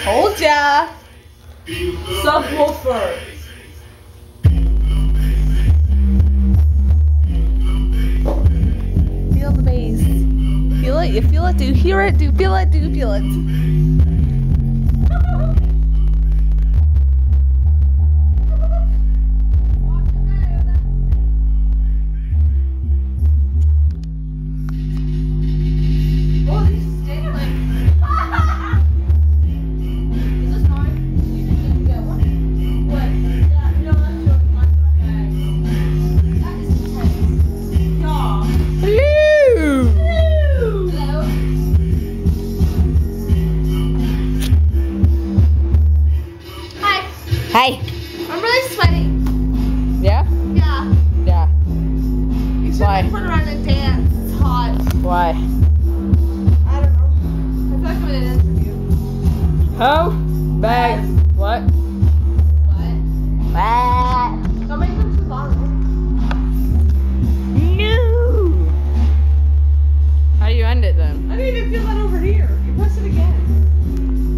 Told ya. Subwoofer. Feel the bass. Feel it? You feel it? Do you hear it? Do you feel it? Do you feel it? Hey. I'm really sweaty. Yeah? Yeah. Yeah. You should Why? put her on a dance. It's hot. Why? I don't know. I feel like I'm in an interview. Home? Bag.